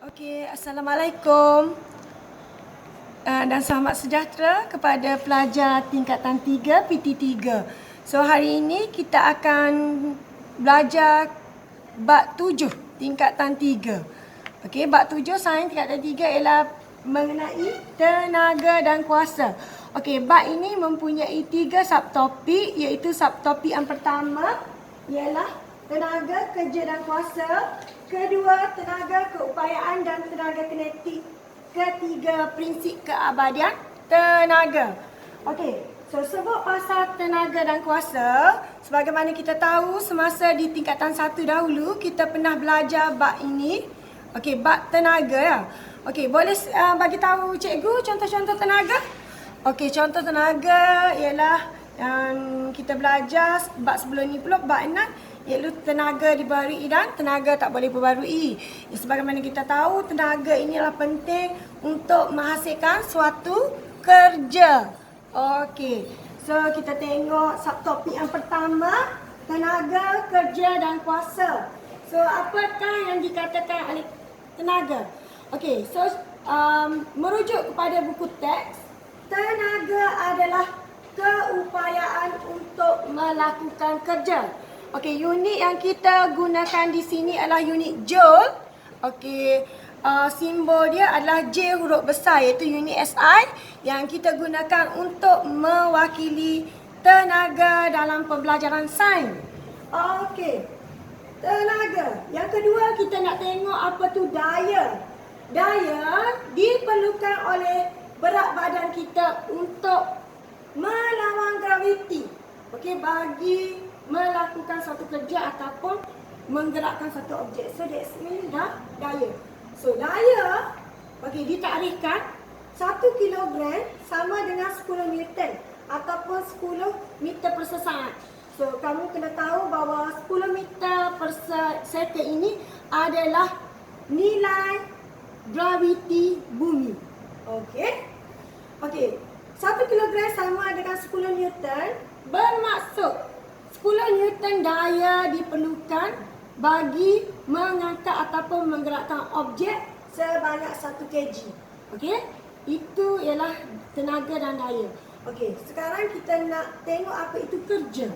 Okey, Assalamualaikum dan selamat sejahtera kepada pelajar tingkatan 3 PT3. So hari ini kita akan belajar bab 7 tingkatan 3. Okey, bab 7 sains tingkatan 3 ialah mengenai tenaga dan kuasa. Okey, bab ini mempunyai 3 subtopik, iaitu subtopik yang pertama ialah tenaga, kerja dan kuasa. Kedua, tenaga, keupayaan dan tenaga kinetik. Ketiga, prinsip keabadian tenaga. Okey, so sebut pasal tenaga dan kuasa, sebagaimana kita tahu semasa di tingkatan 1 dahulu kita pernah belajar bab ini. Okey, bab tenaga ya. Okey, boleh bagi tahu cikgu contoh-contoh tenaga? Okey, contoh tenaga ialah yang kita belajar bab sebelum ni pula, bab 6, iaitu tenaga dibarui dan tenaga tak boleh dibarui. Sebagaimana kita tahu, tenaga inilah penting untuk menghasilkan suatu kerja. Okey, so kita tengok subtopik yang pertama, tenaga, kerja dan kuasa. So apakah yang dikatakan oleh tenaga? Okey, so merujuk kepada buku teks, tenaga adalah keupayaan untuk melakukan kerja. Okey, unit yang kita gunakan di sini adalah unit joule. Okey, simbol dia adalah J huruf besar, iaitu unit SI yang kita gunakan untuk mewakili tenaga dalam pembelajaran sains. Okey, tenaga. Yang kedua kita nak tengok apa tu daya. Daya diperlukan oleh berat badan kita untuk melawan graviti. Okey, bagi melakukan satu kerja ataupun menggerakkan satu objek. So that means daya. So daya bagi ditakrikan 1 kilogram sama dengan 10 Newton ataupun 10 meter per sesaat. So kamu kena tahu bahawa 10 meter per second ini adalah nilai graviti bumi. Okey. Okey. 1 kilogram sama dengan 10 Newton bermaksud 10 Newton daya diperlukan bagi mengangkat ataupun menggerakkan objek sebanyak 1 kg. Okey? Itu ialah tenaga dan daya. Okey, sekarang kita nak tengok apa itu kerja.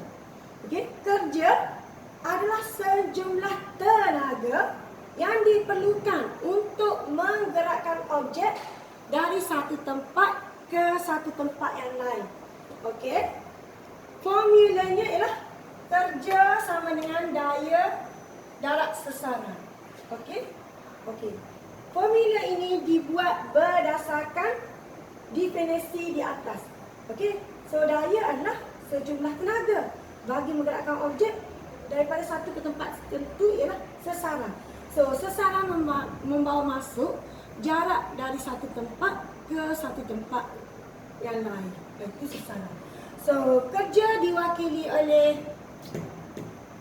Okey, kerja adalah sejumlah tenaga yang diperlukan untuk menggerakkan objek dari satu tempat ke satu tempat yang lain. Okey? Formulanya ialah kerja sama dengan daya darat sesaran. Okey? Okey. Formula ini dibuat berdasarkan definisi di atas. Okey? So daya adalah sejumlah tenaga bagi menggerakkan objek daripada satu ke tempat tertentu ialah sesaran. So sesaran membawa masuk jarak dari satu tempat ke satu tempat yang lain. Itu sesaran. So kerja diwakili oleh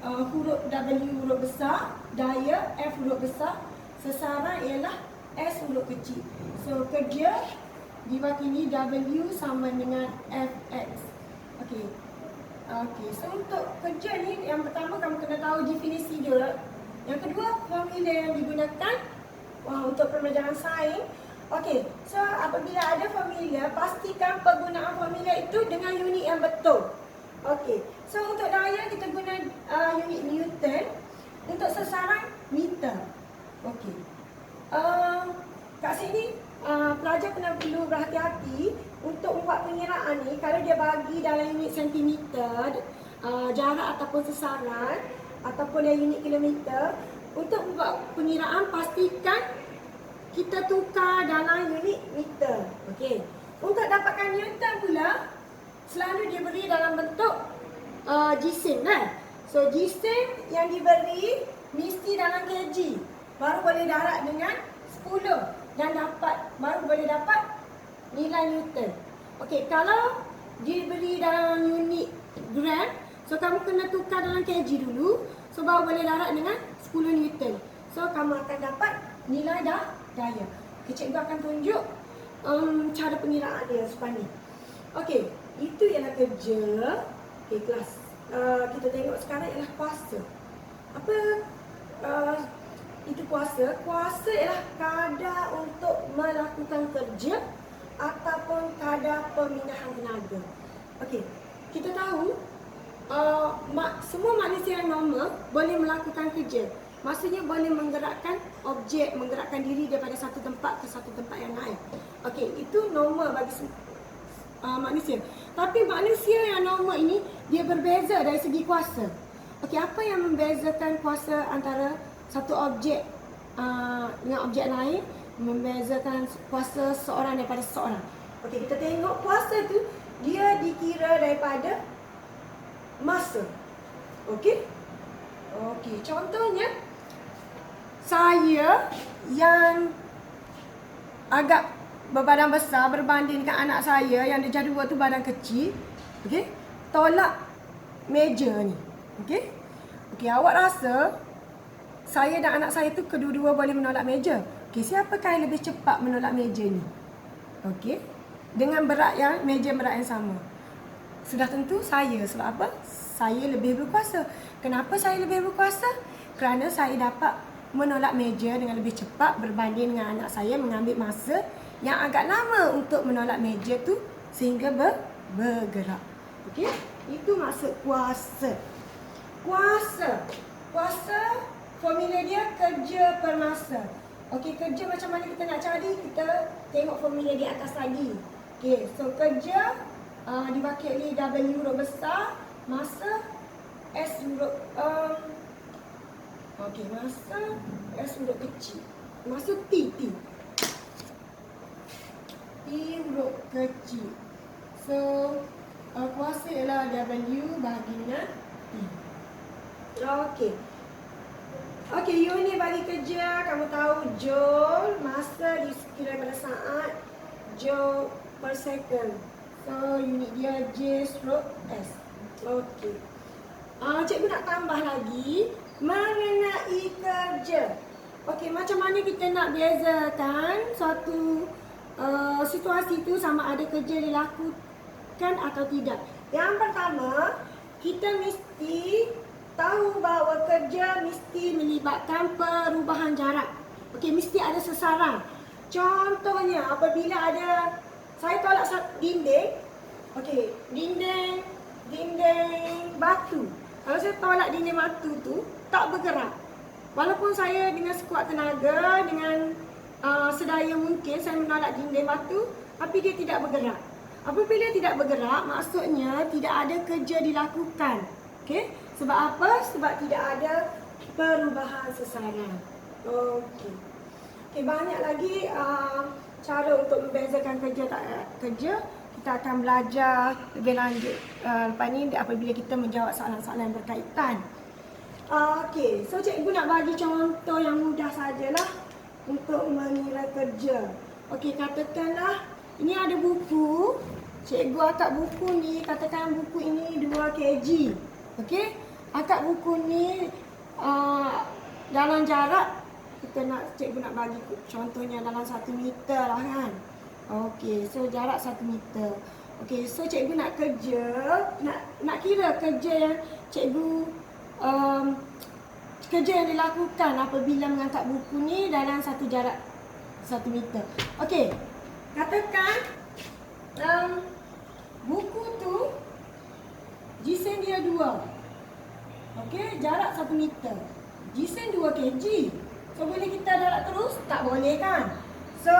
huruf W huruf besar, daya F huruf besar, sesaran ialah S huruf kecil. So kerja diwakili W sama dengan Fx. Okey. Okey, so untuk kerja ni yang pertama kamu kena tahu definisi dia. Yang kedua, formula yang digunakan untuk pembelajaran sains. Okey, so apabila ada formula, pastikan penggunaan formula itu dengan unit yang betul. Okey, so untuk daya kita guna unit Newton, untuk sesaran meter. Okey, kat sini pelajar perlu berhati-hati untuk membuat pengiraan ni. Kalau dia bagi dalam unit sentimeter, jarak ataupun sesaran, ataupun dalam unit kilometer, untuk membuat pengiraan pastikan kita tukar dalam unit meter. Okey, untuk dapatkan Newton pula selalu diberi dalam bentuk jisim kan. So jisim yang diberi mesti dalam kg. Baru boleh darab dengan 10 dan baru boleh dapat nilai Newton. Okey, kalau diberi dalam unit gram, so kamu kena tukar dalam kg dulu. So baru boleh darab dengan 10 Newton. So kamu akan dapat nilai daya. Okay, cikgu akan tunjuk cara pengiraan dia sepan ni. Okey, itu ialah kerja. Okey, kelas. Kita tengok sekarang ialah kuasa. Apa itu kuasa. Kuasa ialah kadar untuk melakukan kerja ataupun kadar pemindahan tenaga. Okey, kita tahu semua manusia yang normal boleh melakukan kerja. Maksudnya boleh menggerakkan objek, menggerakkan diri daripada satu tempat ke satu tempat yang lain. Okey, itu normal bagi manusia. Tapi manusia yang normal ini dia berbeza dari segi kuasa. Okey, apa yang membezakan kuasa antara satu objek dengan objek lain, membezakan kuasa seorang daripada seseorang? Okey, kita tengok kuasa tu dia dikira daripada masa. Okey? Okey, contohnya saya yang agak berbadan besar berbanding dengan anak saya yang dia jadi waktu badan kecil. Okey? Tolak meja ni. Okey? Okey, awak rasa saya dan anak saya tu kedua-dua boleh menolak meja. Okey, siapakah yang lebih cepat menolak meja ni? Okey? Dengan berat yang meja berat yang sama. Sudah tentu saya. Sebab apa? Saya lebih berkuasa. Kenapa saya lebih berkuasa? Kerana saya dapat menolak meja dengan lebih cepat berbanding dengan anak saya mengambil masa yang agak lama untuk menolak meja tu sehingga bergerak. Okey? Itu maksud kuasa. Kuasa. Kuasa formula dia kerja per masa. Okey, kerja macam mana kita nak cari? Kita tengok formula di atas tadi. Okey, so kerja diwakili W huruf besar, masa S huruf masa S huruf kecil. Masa T huruf kecil. So kuasa ialah W bahagi dengan T. Okey. Okey, unit bagi kerja kamu tahu joule, masa dikira pada saat, joule per second. So unit dia J/S. Okey. Cikgu nak tambah lagi mengenai kerja. Okey, macam mana kita nak bezakan suatu situasi tu sama ada kerja dilakukan atau tidak. Yang pertama, kita mesti tahu bahawa kerja mesti melibatkan perubahan jarak. Okey, mesti ada sasaran. Contohnya apabila ada saya tolak dinding. Okey, dinding batu. Kalau saya tolak dinding batu tu tak bergerak. Walaupun saya dengan sekuat tenaga, dengan sedaya mungkin saya menolak dinding batu, tapi dia tidak bergerak. Apabila tidak bergerak, maksudnya tidak ada kerja dilakukan. Okey? Sebab apa? Sebab tidak ada perubahan sasaran. Okey. Okey, banyak lagi cara untuk membezakan kerja tak kerja. Kita akan belajar lebih lanjut lepas ni apabila kita menjawab soalan-soalan berkaitan. Okey, so cikgu nak bagi contoh yang mudah sajalah untuk mengira kerja. Okey, katakanlah ini ada buku. Cikgu akak buku ni, katakan buku ini 2 kg. Okey, akak buku ni dalam jarak cikgu nak bagi contohnya dalam 1 meter lah kan. Okey, so jarak 1 meter. Okey, so cikgu nak kerja, nak kira kerja yang cikgu kerja yang dilakukan apabila mengangkat buku ni dalam satu jarak 1 meter. Okey, katakan buku tu jisen dia 2. Okey, jarak 1 meter. Jisen 2 kg. So boleh kita darat terus? Tak boleh kan? So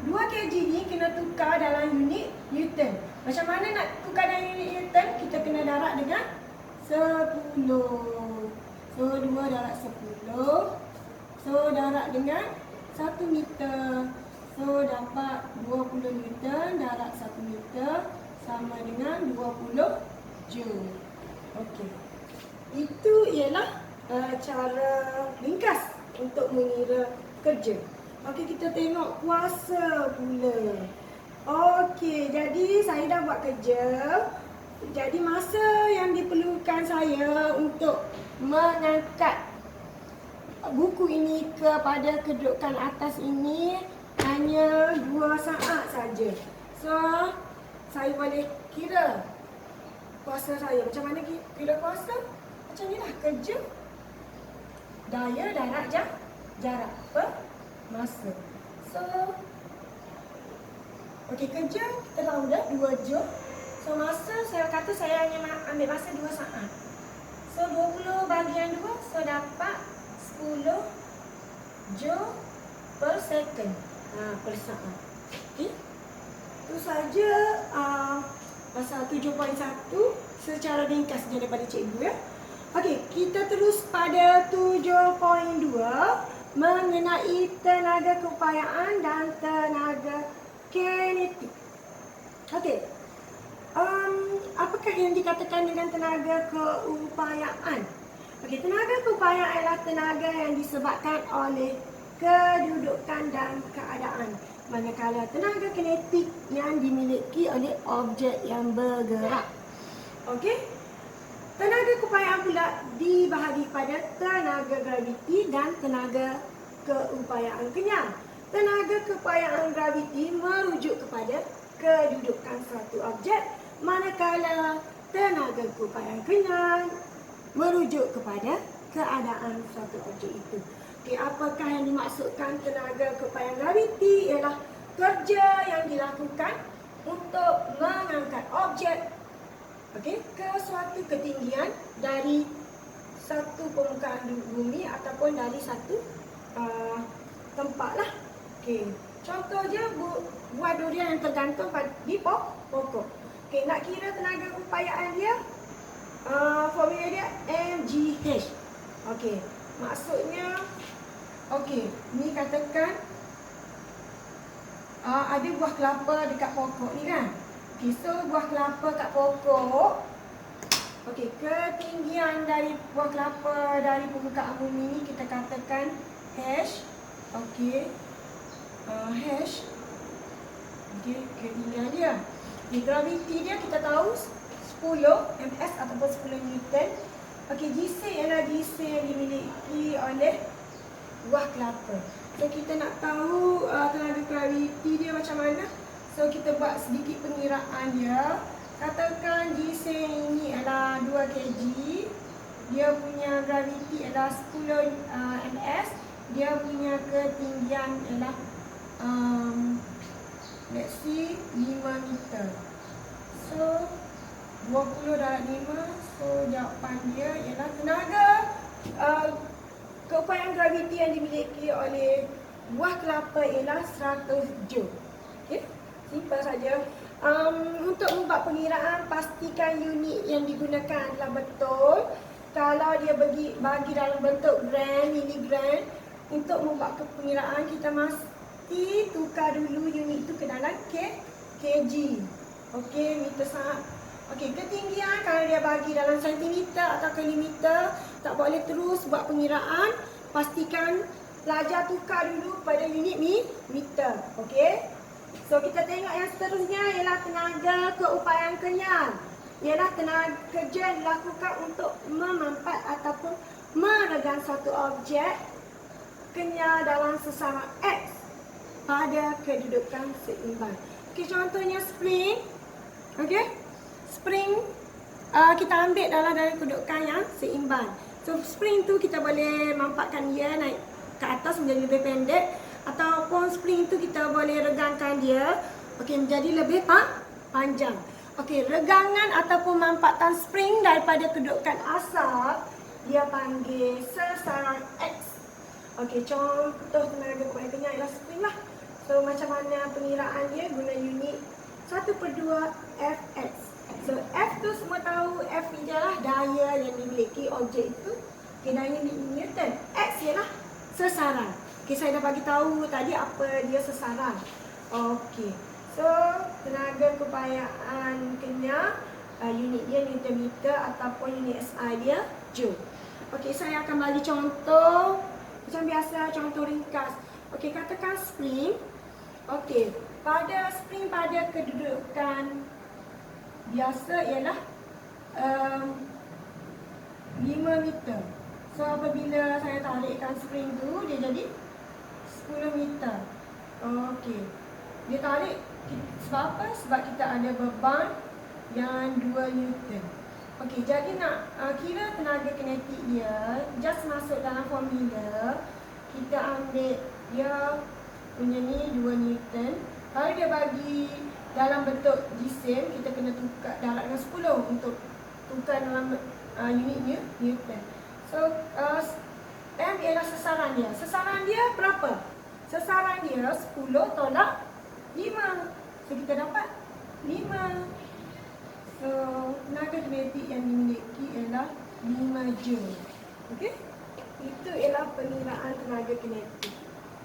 2 kg ni kena tukar dalam unit Newton. Macam mana nak tukar dalam unit Newton? Kita kena darat dengan 10. So 2 darat 10. So darat dengan 1 meter. So dapat 20 Newton darat 1 meter sama dengan 20 Joule. Okey. Itu ialah cara ringkas untuk mengira kerja. Okey, kita tengok kuasa pula. Okey, jadi saya dah buat kerja. Jadi masa yang diperlukan saya untuk mengangkat buku ini kepada kedudukan atas ini hanya 2 saat saja. So, saya boleh kira kuasa saya. Macam mana kira kuasa? Macam ni lah kerja. Daya, darat, jarak per masa. So, okey, kerja kita tahu dah 2 joule. So, masa saya kata saya hanya ambil masa 2 saat. So, 20 bahagian 2, so dapat 10 joule per second. Per saat. Okey. Itu saja pasal 7.1 secara ringkas je daripada cikgu ya. Okey, kita terus pada 7.2 mengenai tenaga keupayaan dan tenaga kinetik. Okey. Apakah yang dikatakan dengan tenaga keupayaan? Okey, tenaga keupayaan adalah tenaga yang disebabkan oleh kedudukan dan keadaan. Manakala tenaga kinetik yang dimiliki oleh objek yang bergerak. Okey. Tenaga keupayaan pula dibahagi pada tenaga graviti dan tenaga keupayaan kenyal. Tenaga keupayaan graviti merujuk kepada kedudukan suatu objek, manakala tenaga keupayaan kenyal merujuk kepada keadaan suatu objek itu. Okey, apakah yang dimaksudkan tenaga keupayaan graviti? Ialah kerja yang dilakukan untuk mengangkat objek ke suatu ketinggian dari satu permukaan bumi ataupun dari satu tempat lah. Okey, contoh je buah durian yang tergantung di pokok. Okey, nak kira tenaga keupayaan dia, formula dia mgh. Okey, maksudnya ni katakan ada buah kelapa dekat pokok ni kan. Okay, so buah kelapa kat pokok. Okey, ketinggian dari buah kelapa dari permukaan bumi ni kita katakan h. Okey. H. Okey, ketinggian dia. Graviti dia kita tahu 10 ms ataupun 10 Newton. Okey, Gc ialah Gc yang dimiliki oleh buah kelapa. So kita nak tahu tenaga graviti dia macam mana. So kita buat sedikit pengiraan dia. Katakan Gc ini adalah 2 kg. Dia punya graviti adalah 10 ms. Dia punya ketinggian ialah let's see 5 meter. So 20 darab 5. So jawapan dia ialah tenaga keupayaan graviti yang dimiliki oleh buah kelapa ialah 100 joule. Okey. Simple saja. Untuk membuat pengiraan, pastikan unit yang digunakan adalah betul. Kalau dia bagi dalam bentuk gram, miligram, untuk membuat pengiraan kita mesti tukar dulu unit itu ke dalam kg. Okey, meter saat. Okey, ketinggian kalau dia bagi dalam sentimeter atau kilometer, tak boleh terus buat pengiraan. Pastikan pelajar tukar dulu pada unit meter. Okey. So kita tengok yang seterusnya ialah tenaga keupayaan kenyal. Ialah tenaga kerja yang dilakukan untuk memampat ataupun meregang suatu objek kenyal dalam sesama X pada kedudukan seimbang. Okey, contohnya spring. Okey. Spring kita ambil dalam kedudukan yang seimbang. So spring tu kita boleh mampatkan dia naik ke atas menjadi lebih pendek. Ataupun spring itu kita boleh regangkan dia menjadi lebih panjang. Okey, regangan ataupun mampatan spring daripada kedudukan asal dia panggil sesaran X. Okey, contoh tenaga keupayaan kenyal ialah spring lah. So macam mana pengiraan dia guna unit 1/2 Fx. So F tu semua tahu, F ni ialah daya yang dimiliki objek itu. Okey, daya Newton. X ialah sesaran. Okey, saya dah bagi tahu tadi apa dia sesaran. Okey. So, tenaga keupayaan kenyal, unit dia Newton meter ataupun unit SI dia joule. Okey, saya akan bagi contoh macam biasa, contoh ringkas. Okey, katakan spring. Okey, pada spring pada kedudukan biasa ialah 5 meter. So, apabila saya tarikkan spring tu, dia jadi 10 meter. Okey. Dia tarik sebab apa? Sebab kita ada beban yang 2 Newton. Okey, jadi nak kira tenaga kinetik dia, just masuk dalam formula. kita ambil dia punya ni 2 Newton. Kalau dia bagi dalam bentuk jisim, kita kena tukar darab dengan 10 untuk tukar dalam unitnya Newton. So M ialah sasaran dia. Sasaran dia berapa? Sasaran dia 10 tolak 5. So kita dapat 5. So tenaga kinetik yang dimiliki ialah 5 Joule. Okey? Itu ialah peniraan tenaga kinetik.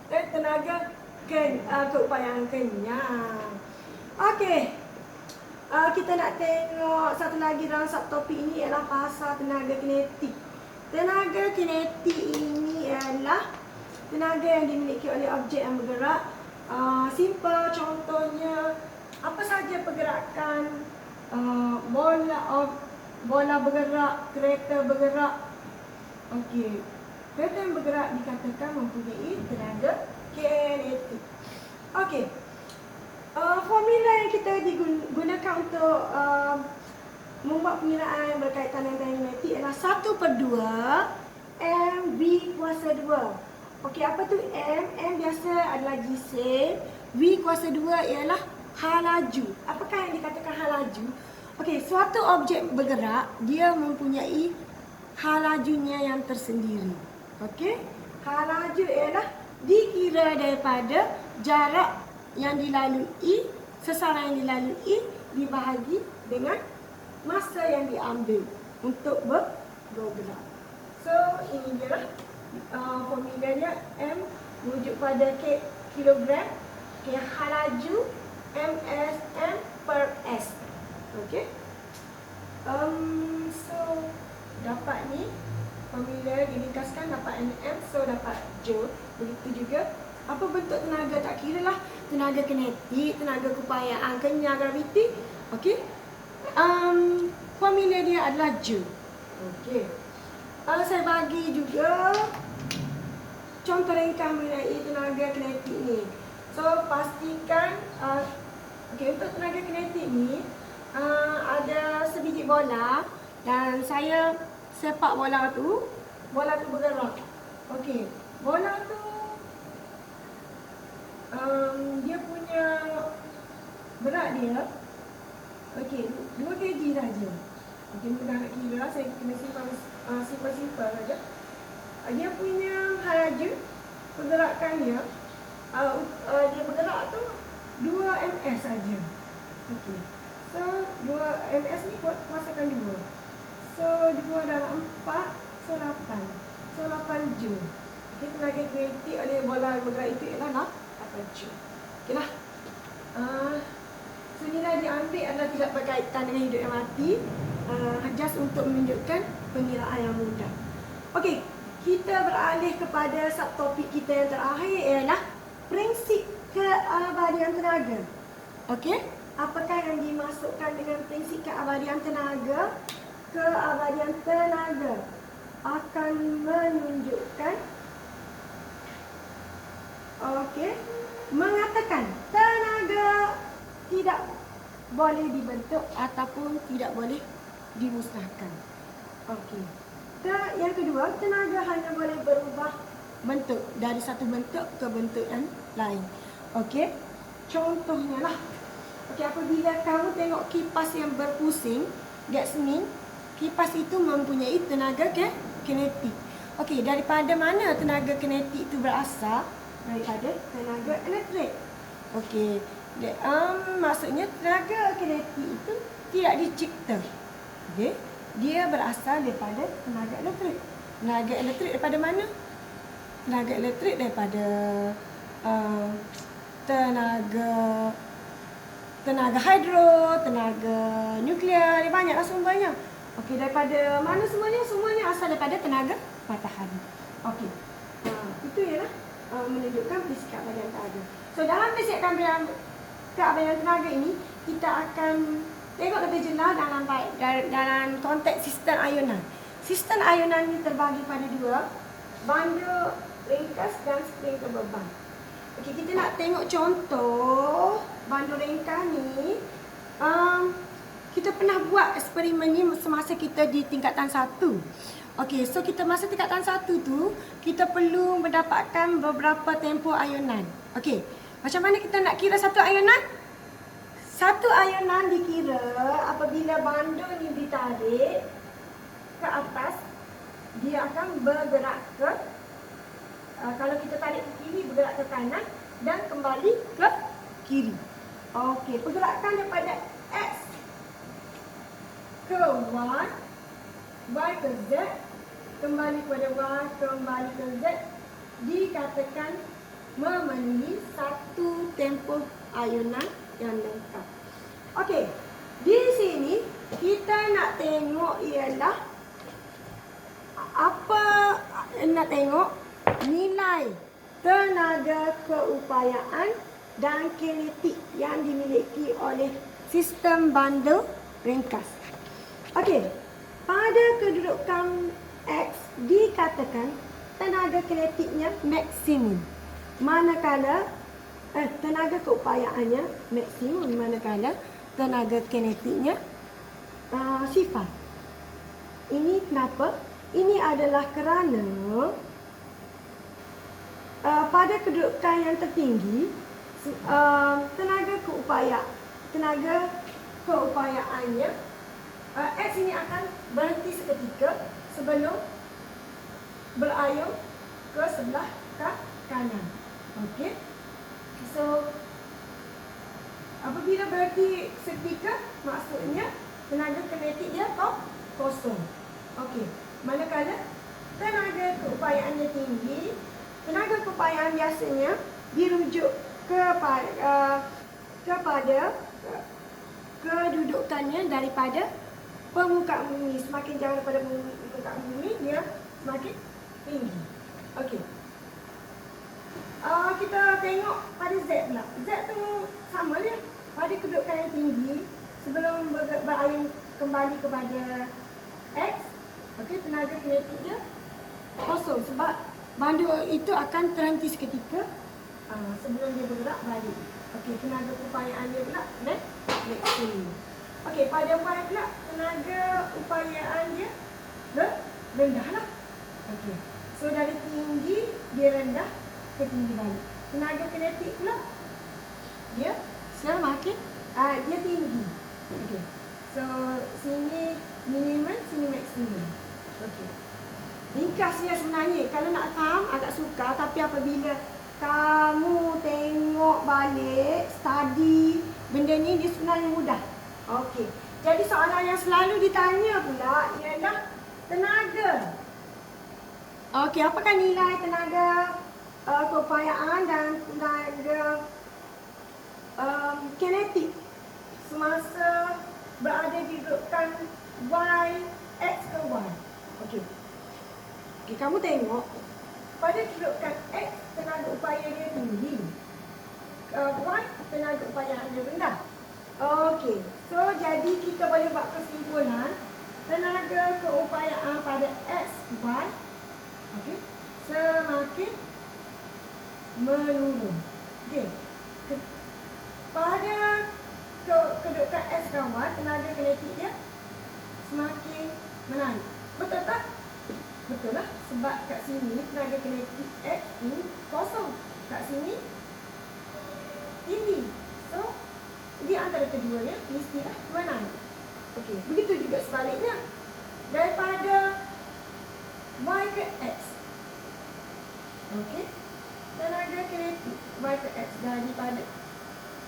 Dan tenaga keupayaan kenyang. Okey. Kita nak tengok satu lagi dalam subtopik ini ialah pasal tenaga kinetik. Tenaga kinetik ini ialah tenaga yang dimiliki oleh objek yang bergerak. Simple contohnya, apa saja pergerakan bola bergerak, kereta bergerak. Okey. Kereta yang bergerak dikatakan mempunyai tenaga kinetik. Okey. Formula yang kita digunakan untuk membuat pengiraan yang berkaitan dengan tenaga kinetik ialah 1/2 mv kuasa 2. Okey, apa tu m? M biasa adalah jisim. V kuasa 2 ialah hal laju. Apakah yang dikatakan hal laju? Okey, suatu objek bergerak, dia mempunyai hal lajunya yang tersendiri. Okey, hal laju ialah dikira daripada jarak yang dilalui, sasaran yang dilalui dibahagi dengan masa yang diambil untuk bergerak. So ini dia lah formulanya. M merujuk pada kilogram, hal laju MSM per S. Okey. So dapat ni formula diringkaskan dapat Nm, so dapat Joule. Begitu juga apa bentuk tenaga, tak kira lah tenaga kinetik, tenaga keupayaan kenyang, graviti. Okey. Formula dia adalah Joule. Okey. Saya bagi juga contoh ringkas mengenai tenaga kinetik ni. So pastikan okey, untuk tenaga kinetik ni ada sebiji bola dan saya sepak bola tu bergerak. Okey. Bola tu dia punya berat dia okey 2 kg saja. Okey, mudah nak kira, saya kena simpan saja. Dia punya hal laju pergerakan dia dia bergerak tu 2 ms saja. Okey. So 2 ms ni kuasakan 2. So 2 dalam 4, so 8. So 8 Joule. Okey, tenaga kinetik oleh bola bergerak itu ialah 8 Joule. Okeylah. So nilai diambil adalah tidak berkaitan dengan hidup yang mati. Just untuk menunjukkan pengiraan yang mudah. Okey, kita beralih kepada subtopik kita yang terakhir ialah prinsip keabadian tenaga. Okey, apakah yang dimasukkan dengan prinsip keabadian tenaga? Keabadian tenaga akan menunjukkan mengatakan tenaga tidak boleh dibentuk ataupun tidak boleh dimusnahkan. Okey. Yang kedua, tenaga hanya boleh berubah bentuk dari satu bentuk ke bentuk yang lain. Okey. Contohnya lah. Okey, apabila kamu tengok kipas yang berpusing, that's mean kipas itu mempunyai tenaga kinetik. Okey, daripada mana tenaga kinetik itu berasal? Daripada tenaga elektrik. Okey. Maksudnya tenaga kinetik itu tidak dicipta. Okey. Dia berasal daripada tenaga elektrik. Tenaga elektrik daripada mana? Tenaga elektrik daripada tenaga hidro, tenaga nuklear, banyaklah sumbernya. Okey, daripada mana semuanya? Semuanya asal daripada tenaga matahari. Okey. Itu ialah menunjukkan prinsip keabadian tenaga. So dalam prinsip keabadian tenaga ini, kita akan tengok lebih jelas dalam konteks sistem ayunan. Sistem ayunan ini terbagi pada 2, banda ringkas dan spring terbeban. Okey, kita nak tengok contoh banda ringkas ni. Kita pernah buat eksperimen ni semasa kita di tingkatan 1. Okey, so kita masa tingkatan 1 tu, kita perlu mendapatkan beberapa tempoh ayunan. Okey, macam mana kita nak kira satu ayunan? Satu ayunan dikira apabila bandul ni ditarik ke atas, dia akan bergerak ke, kalau kita tarik ke kiri, bergerak ke kanan dan kembali ke kiri. Okey, pergerakan daripada X ke Y ke Z, kembali kepada Y, kembali ke Z, dikatakan memenuhi satu tempoh ayunan yang lengkap. Okey, di sini kita nak tengok ialah nak tengok nilai tenaga keupayaan dan kinetik yang dimiliki oleh sistem bandul ringkas. Okey, pada kedudukan X dikatakan tenaga kinetiknya maksimum, manakala tenaga keupayaannya maksimum, manakala tenaga kinetiknya sifar. Ini kenapa? Ini adalah kerana pada kedudukan yang tertinggi, tenaga keupayaannya X ini akan berhenti seketika sebelum berayun ke sebelah kanan. Okey. So apabila berhenti seketika, maksudnya tenaga kinetik dia kosong. Okey. Manakala tenaga keupayaannya tinggi, tenaga keupayaan biasanya dirujuk kepada kedudukannya daripada permukaan bumi. Semakin jauh daripada permukaan bumi, dia semakin tinggi. Okey. Kita tengok pada Z pula. Z tu sama dia. Pada kedudukan yang tinggi, sebelum berayun kembali kepada X, okey, tenaga kinetik dia kosong sebab bandul itu akan terhenti seketika sebelum dia bergerak balik. Okey, tenaga keupayaan dia pula maksimum. Okey, pada Y pula tenaga upayaan dia rendah lah. Okey, so dari tinggi dia rendah ke tinggi balik. Tenaga kinetik pula dia semakin dia tinggi. Okey, so sini minimum, sini maksimum. Okey, ringkasnya sebenarnya kalau nak faham agak sukar, tapi apabila kamu tengok balik, study benda ni, dia sebenarnya mudah. Okey, jadi soalan yang selalu ditanya pula ialah tenaga. Okey, apakah nilai tenaga keupayaan dan tenaga kinetik semasa berada di kedudukan Y, X ke Y? Okey. Okey, kamu tengok pada kedudukan X tenaga upaya dia tinggi, Y tenaga upayaan dia rendah. Okey, so jadi kita boleh buat kesimpulan tenaga keupayaan pada X, Y, okey, semakin menurun. Okey, pada kedudukan X dan Y, tenaga kinetik dia semakin menaik. Betul tak? Betul lah, sebab kat sini tenaga kinetik X ni kosong, kat sini tinggi. So di antara keduanya mestilah menaik. Okey, begitu juga sebaliknya. Daripada Y ke X, okey, tenaga kinetik Y ke X daripada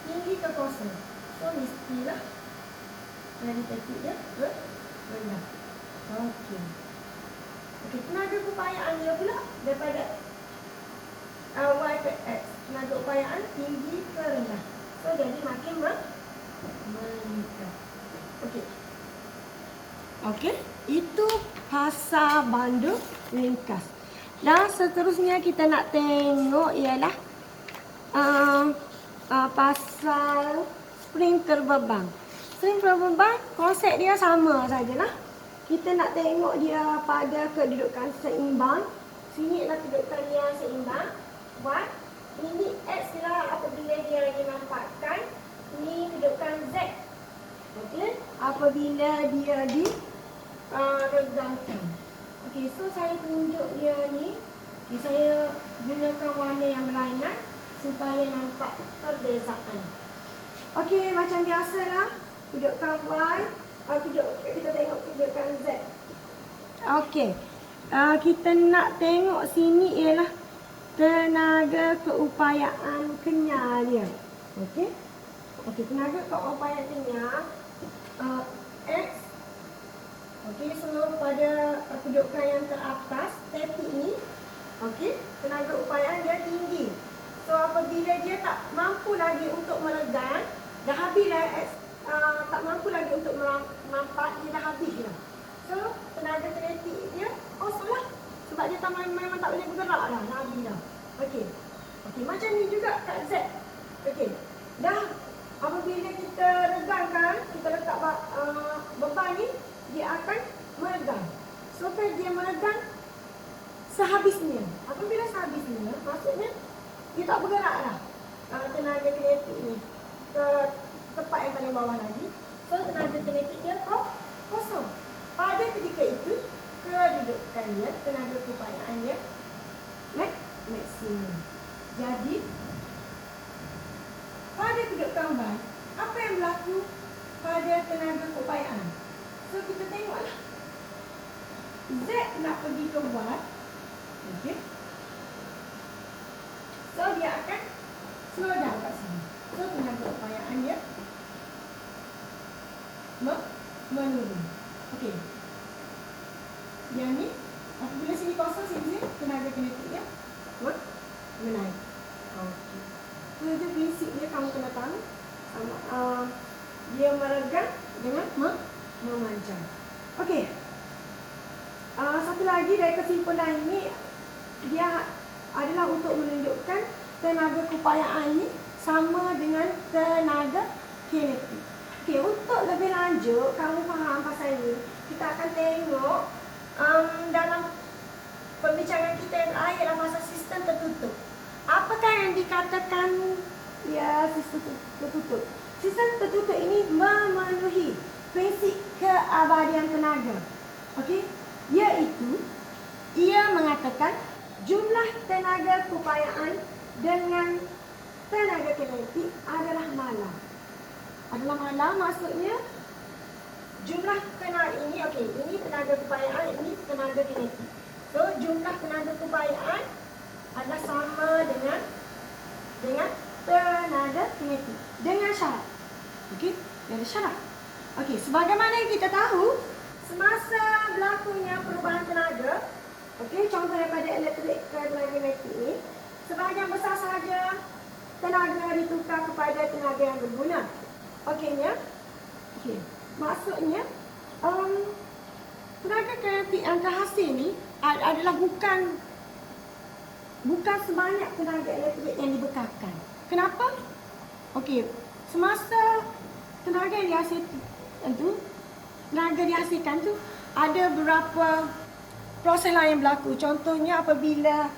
tinggi ke kosong, so mestilah tenaga kinetik dia rendah. Okey. Okey, tenaga keupayaan dia pula daripada Y ke X, tenaga keupayaan tinggi ke rendah, so jadi makin meningkat. Okey. Okey, itu pasal bandul ringkas. Dan seterusnya kita nak tengok ialah pasal spring terbeban. Spring terbeban konsep dia sama sajalah. Kita nak tengok dia pada kedudukan seimbang. Sini adalah kedudukan yang seimbang. Y. Ini X lah apabila dia dinampakkan. Ini kedudukan Z. Okey. Apabila dia diregangkan. Okey, so saya tunjuk dia ni. Okay, saya gunakan warna yang berlainan supaya nampak perbezaan. Okey, macam biasalah. Tunjukkan Y. Kita tengok tunjukkan Z. Okey. Kita nak tengok sini ialah tenaga keupayaan kenyal dia. Okey. Okey, tenaga keupayaan kenyal X. Okey, so pada tunjukkan yang teratas, tetik ni. Okey, tenaga upayaan dia tinggi. So apabila dia tak mampu lagi untuk meredam, dah habis dah tak mampu lagi untuk nampak, dia dah habis dah. So tenaga kinetik dia kosong lah. Sebab dia memang tak boleh bergerak dah, dah habis dah. Okey. Okey, macam ni juga kat Z. Okey. Dah apabila kita regangkan, kita letak beban ni, dia akan meregang. So kan dia meregang sehabisnya. Apabila sehabisnya, maksudnya dia tak bergerak dah. Tenaga kinetik ni ke tempat yang paling bawah lagi. So tenaga kinetik dia kosong. Pada ketika itu, kedudukan dia, tenaga keupayaan dia maksimum. Jadi pada kedudukan Y, apa yang berlaku pada tenaga keupayaan? So kita tengoklah. Z nak pergi ke Y. Okey. So dia akan slow down kat sini. So tenaga keupayaan dia menurun. Okey. Yang ni apabila sini kosong, sini tenaga kinetik dia menaik. Okey. Itu prinsip dia, kamu kena tahu. Dia meregang dengan memanjang. Okey. Satu lagi dari kesimpulan ini, dia adalah untuk menunjukkan tenaga keupayaan ini sama dengan tenaga kinetik. Okey, untuk lebih lanjut, kamu faham pasal ini, kita akan tengok dalam pembicaraan kita yang terakhir dalam masa sistem tertutup. Apakah yang dikatakan sistem tertutup? Sistem tertutup ini memenuhi prinsip keabadian tenaga. Okey, iaitu ia mengatakan jumlah tenaga keupayaan dengan tenaga kinetik adalah malam. Adalah malam maksudnya jumlah tenaga ini, okey, ini tenaga keupayaan, ini tenaga kinetik. So jumlah tenaga keupayaan adalah sama dengan tenaga kinetik dengan syarat. Okey, ada syarat. Okey, sebagaimana yang kita tahu, semasa berlakunya perubahan tenaga, okey, contoh daripada elektrik ke tenaga kinetik ni, sebahagian besar sahaja tenaga ditukar kepada tenaga yang berguna. Okeynya, okey, maksudnya tenaga kinetik yang terhasil ni adalah bukan sebanyak tenaga elektrik yang dibekalkan. Kenapa? Okey, semasa tenaga yang dihasilkan tu, ada beberapa proses lain yang berlaku. Contohnya apabila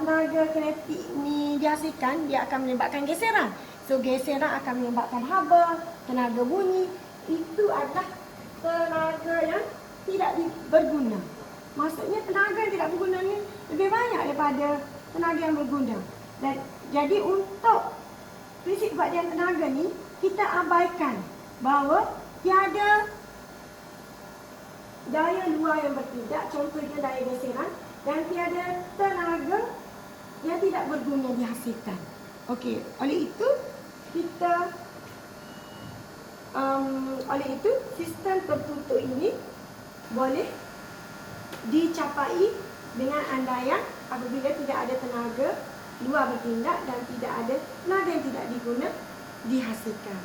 tenaga kinetik ni dihasilkan, dia akan menyebabkan geseran. So geseran akan menyebabkan haba, tenaga bunyi. Itu adalah tenaga yang tidak berguna. Maksudnya tenaga yang tidak berguna ni lebih banyak daripada tenaga yang berguna. Dan jadi untuk prinsip keabadian tenaga ni, kita abaikan bahawa tiada daya luar yang bertindak, contohnya daya geseran, dan tiada tenaga yang tidak berguna dihasilkan. Okey, oleh itu sistem tertutup ini boleh dicapai dengan andaian apabila tidak ada tenaga luar bertindak dan tidak ada tenaga yang tidak diguna dihasilkan.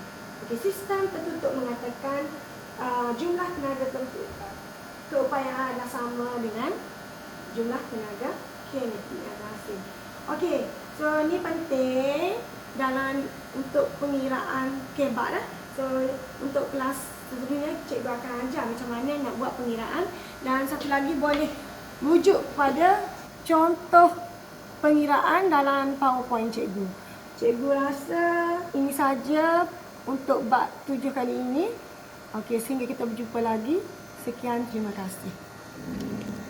Okey, sistem tertutup mengatakan jumlah tenaga keupayaan adalah sama dengan jumlah tenaga kinetik yang hasil. Okey, so ni penting dalam untuk pengiraan kebak lah. So untuk kelas seterusnya cikgu akan ajar macam mana nak buat pengiraan, dan satu lagi boleh rujuk pada contoh pengiraan dalam PowerPoint cikgu. Cikgu rasa ini saja untuk bab 7 kali ini. Okey, sehingga kita berjumpa lagi. Sekian, terima kasih.